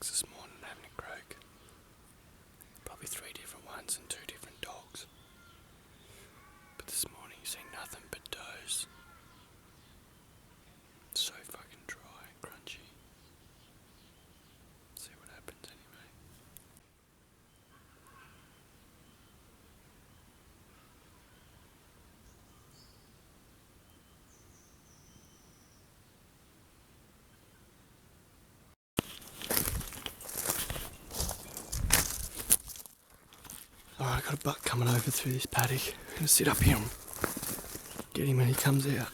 ducks this morning having a croak. Probably 3 different ones and 2 different dogs. But this morning you see nothing but does. So fucking dry and crunchy. See what happens anyway. Alright, I got a buck coming over through this paddock. I'm gonna sit up here and get him when he comes out.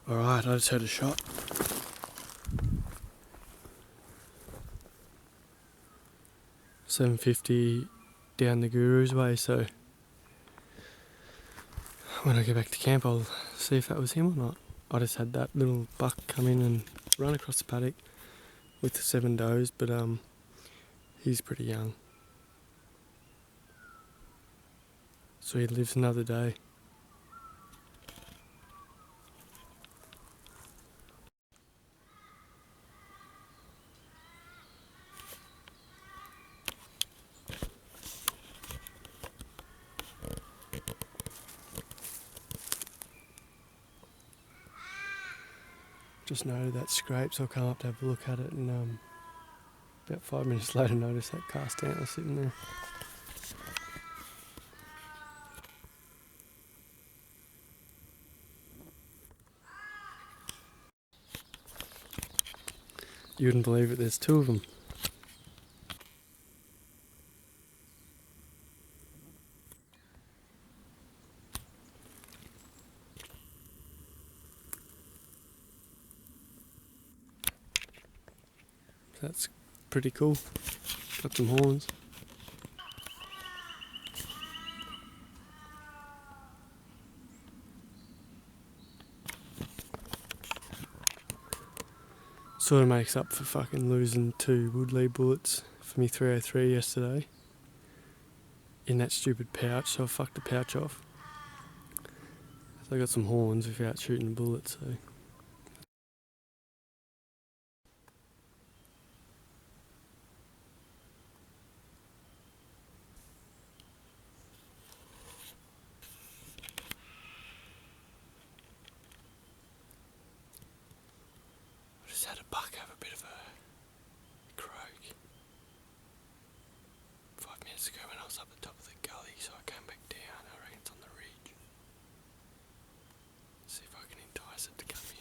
Alright, I just heard a shot. $7.50 down the Guru's way, so when I go back to camp I'll see if that was him or not. I just had that little buck come in and run across the paddock with the 7 does, but he's pretty young. So he lives another day. Just noted that scrape, so I'll come up to have a look at it, and about 5 minutes later notice that cast antler sitting there. You wouldn't believe it, there's 2 of them. That's pretty cool. Got some horns. Sort of makes up for fucking losing 2 Woodley bullets for me 303 yesterday in that stupid pouch, so I fucked the pouch off. So I got some horns without shooting bullets, so. I just had a buck have a bit of a croak 5 minutes ago when I was up the top of the gully, so I came back down. I reckon it's on the ridge. See if I can entice it to come in.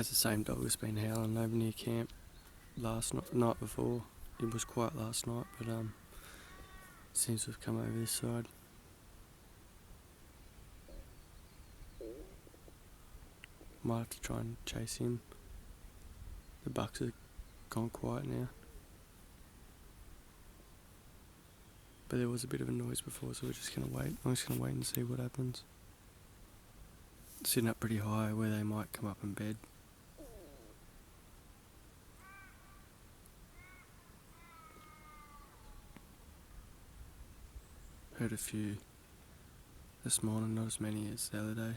That's the same dog that's been howling over near camp night before. It was quiet last night, but seems to have come over this side. Might have to try and chase him. The bucks have gone quiet now. But there was a bit of a noise before, so we're just going to wait. I'm just going to wait and see what happens. Sitting up pretty high where they might come up in bed. Heard a few this morning, not as many as the other day.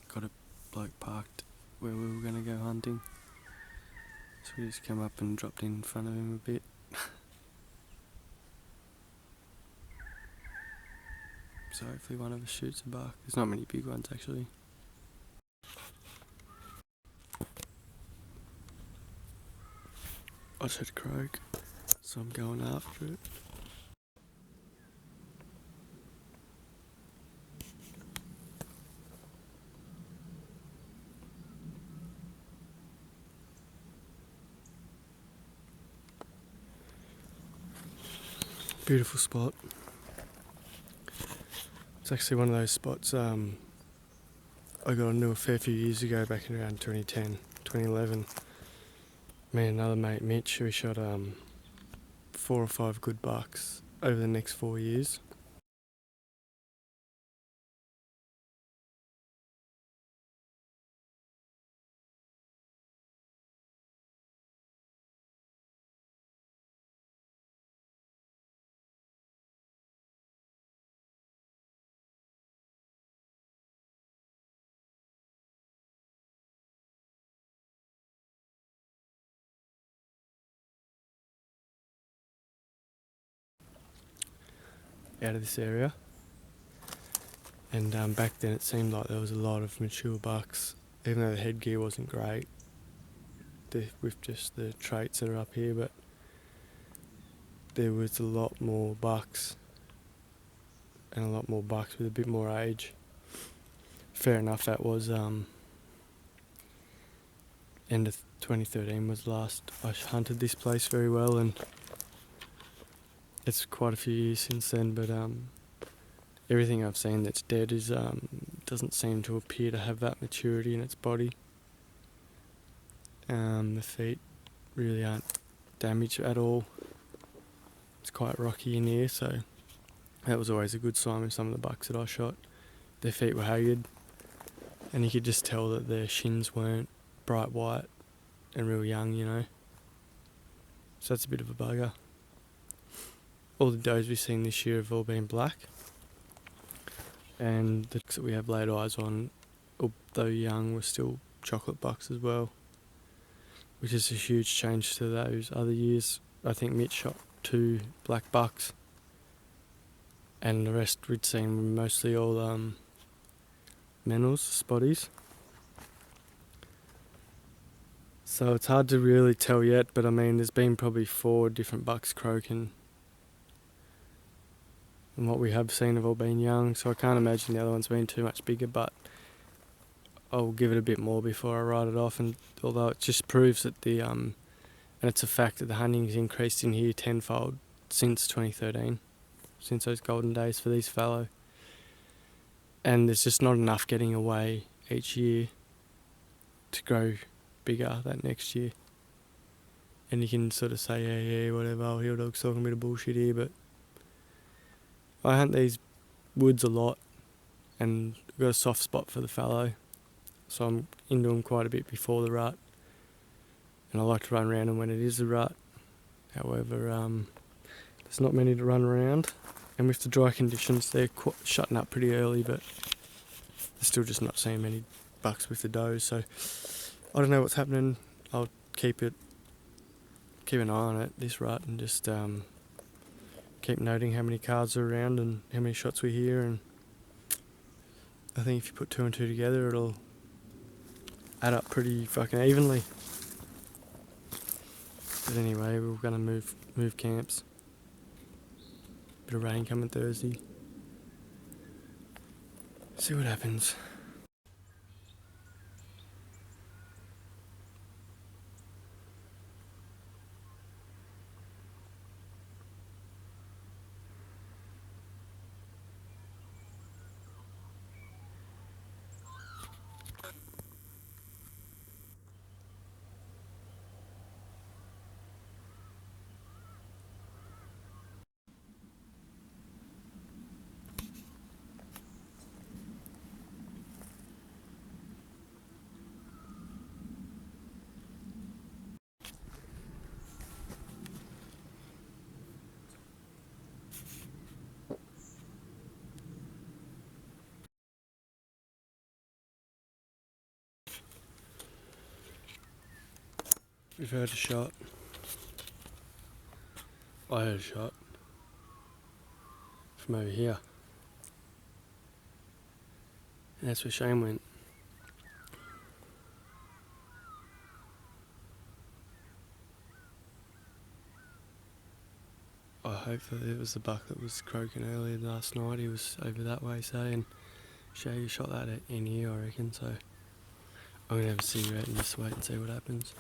Got a bloke parked where we were going to go hunting. So we just come up and dropped in front of him a bit. So hopefully one of us shoots a buck. There's not many big ones actually. I just heard a croak, so I'm going after it. Beautiful spot. It's actually one of those spots I got into a fair few years ago, back in around 2010, 2011. Me and another mate, Mitch, we shot 4 or 5 good bucks over the next 4 years. Out of this area, and back then it seemed like there was a lot of mature bucks, even though the headgear wasn't great with just the traits that are up here, but there was a lot more bucks, and a lot more bucks with a bit more age. Fair enough, that was end of 2013 was last I hunted this place very well, and it's quite a few years since then, but everything I've seen that's dead is doesn't seem to appear to have that maturity in its body. The feet really aren't damaged at all. It's quite rocky in here, so that was always a good sign with some of the bucks that I shot. Their feet were haggard, and you could just tell that their shins weren't bright white and real young, you know. So that's a bit of a bugger. All the does we've seen this year have all been black, and the bucks that we have laid eyes on, although young, were still chocolate bucks as well, which is a huge change to those other years. I think Mitch shot 2 black bucks, and the rest we'd seen were mostly all Menels, spotties. So it's hard to really tell yet, but I mean there's been probably 4 different bucks croaking, and what we have seen have all been young, so I can't imagine the other one's been too much bigger, but I'll give it a bit more before I write it off. And although it just proves that and it's a fact that the hunting's increased in here tenfold since 2013, since those golden days for these fallow, and there's just not enough getting away each year to grow bigger that next year. And you can sort of say, yeah, whatever, HillDog's talking a bit of bullshit here, but I hunt these woods a lot, and I've got a soft spot for the fallow, so I'm into them quite a bit before the rut, and I like to run around them when it is the rut. However, there's not many to run around, and with the dry conditions they're shutting up pretty early, but they're still just not seeing many bucks with the does, so I don't know what's happening. I'll keep an eye on it this rut, and just keep noting how many cards are around and how many shots we hear, and I think if you put 2 and 2 together it'll add up pretty fucking evenly. But anyway, we're gonna move camps. Bit of rain coming Thursday. See what happens. We've heard a shot. I heard a shot from over here. And that's where Shane went. I hope that it was the buck that was croaking earlier last night. He was over that way, say, and Shady shot that in here, I reckon. So I'm gonna have a cigarette and just wait and see what happens.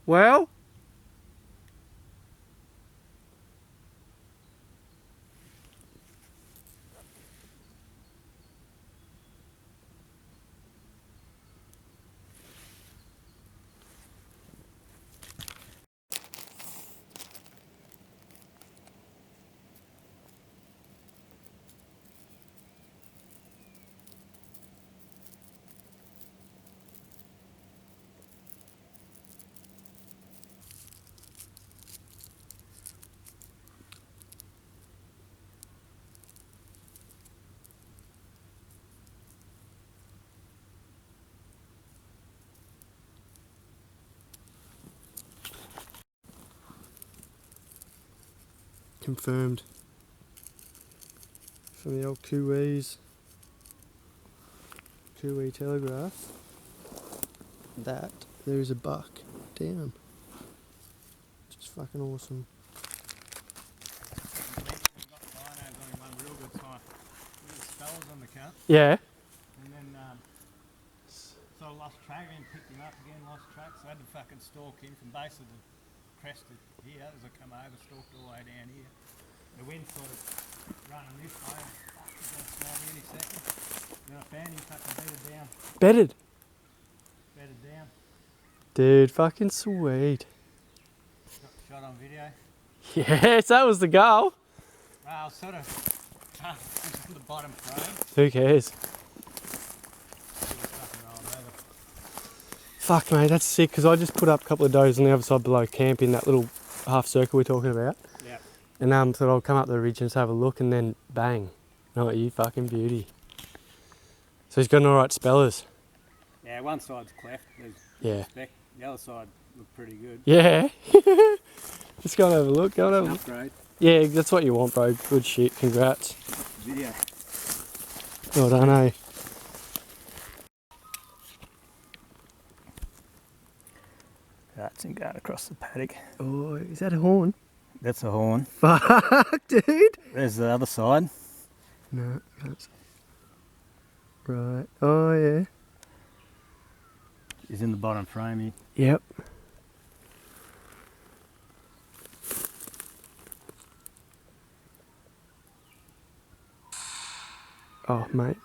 Well, confirmed from the old Kiwi Telegraph that there is a buck down. Which is fucking awesome. Yeah. And then, so I lost track and picked him up again, lost track, so I had to fucking stalk him from basically the crest of here as I come over, stalked all the way down here. The wind sort of running this way, fuck, he's going to smell me any second. Then I found him fucking bedded down. Bedded? Bedded down. Dude, fucking sweet. Got the shot on video. Yes, that was the goal. Well, sort of, just on the bottom frame. Who cares? Fuck mate, that's sick, because I just put up a couple of does on the other side below camp in that little half circle we're talking about. Yeah. And thought I'll come up the ridge and just have a look, and then bang. Oh, you fucking beauty. So he's got an alright spellers. Yeah, one side's cleft, there's Yeah. spec. The other side looked pretty good. Yeah. Just go and have a look, go and have a look. Upgrade. Yeah, that's what you want, bro. Good shit, congrats. Video. Well done, eh? That's him going across the paddock. Oh, is that a horn? That's a horn. Fuck, dude. There's the other side. No, can't see. Right. Oh, yeah. He's in the bottom frame here. Yep. Oh, mate.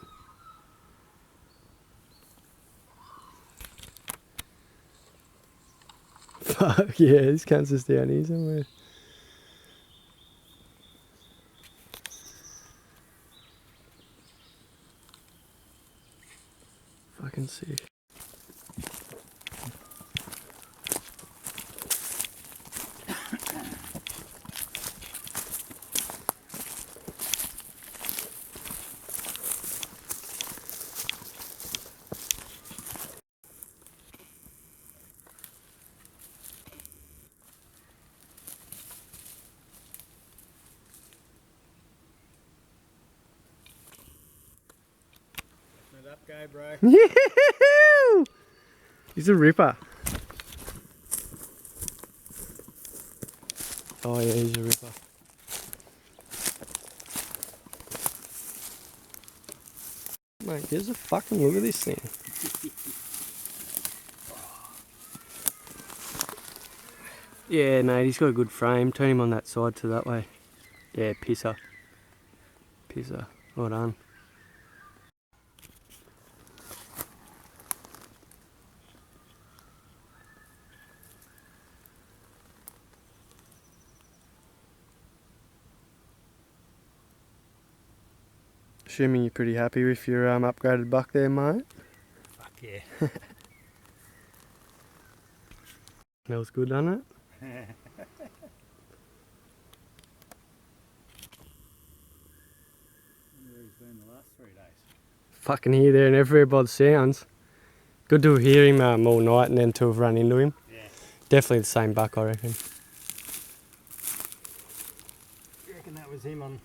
Fuck, yeah, this cancer's down here somewhere. Fucking sick. Up go, bro. Yee-hoo! He's a ripper. Oh yeah, he's a ripper. Mate, give us a fucking look at this thing. Yeah, mate, he's got a good frame. Turn him on that side to that way. Yeah, pisser. Pisser. Well done. Assuming you're pretty happy with your upgraded buck there, mate? Fuck yeah. Smells good, doesn't it? Where he's been the last 3 days. Fucking here, there and everywhere by the sounds. Good to hear him all night and then to have run into him. Yeah. Definitely the same buck, I reckon. You reckon that was him on?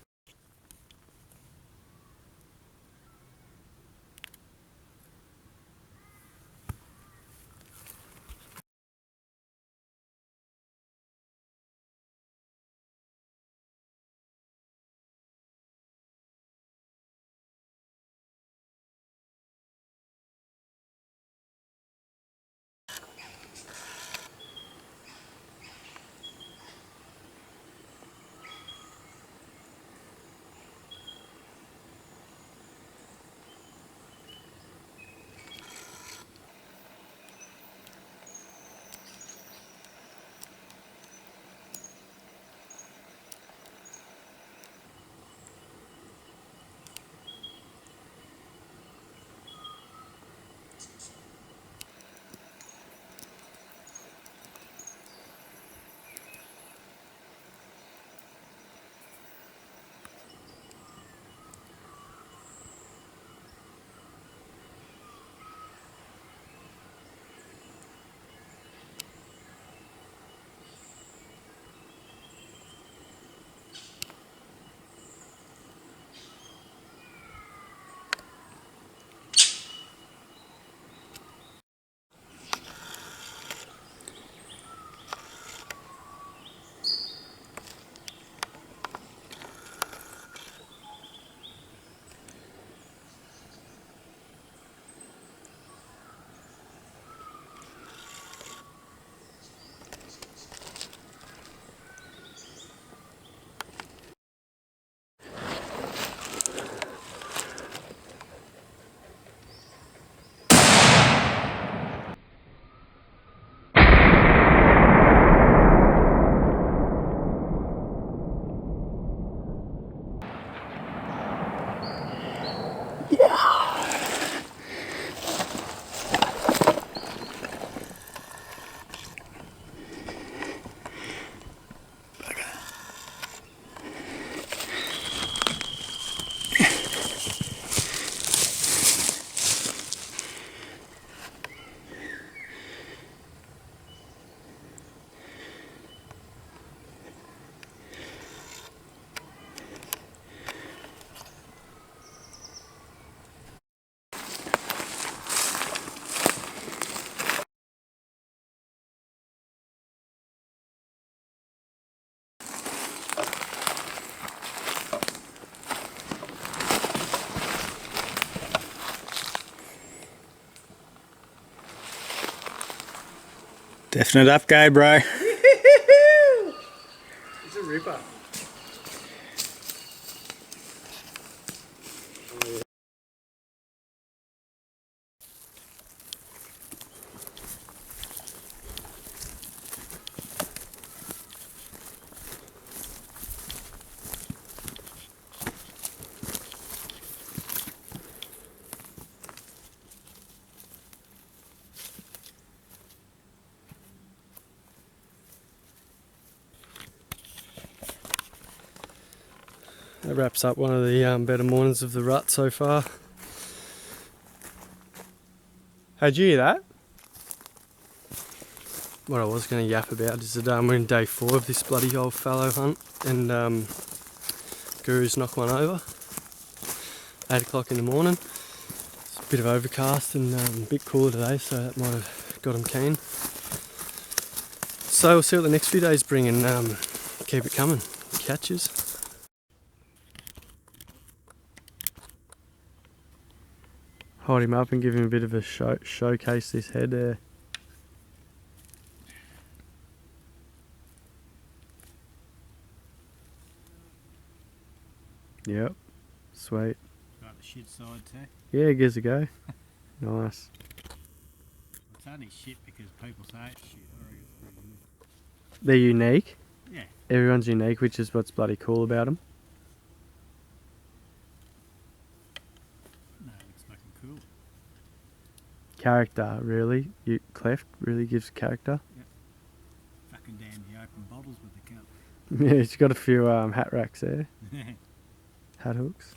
Definite upgrade, bro. It's a ripper. That wraps up one of the better mornings of the rut so far. How'd you hear that? What I was going to yap about is that we're in day 4 of this bloody old fallow hunt, and Guru's knocked one over. 8 o'clock in the morning. It's a bit of overcast and a bit cooler today, so that might have got him keen. So we'll see what the next few days bring and keep it coming. Catches. Hold him up and give him a bit of a showcase this head there. Yep, sweet. Got the shit side too. Yeah, gives a go. Nice. It's only shit because people say it's shit. I reckon it's pretty good. They're unique. Yeah. Everyone's unique, which is what's bloody cool about them. No, it's fucking cool. Character, really. Cleft really gives character. Yep. and bottles with the cup. Yeah, he's got a few hat racks there. Hat hooks.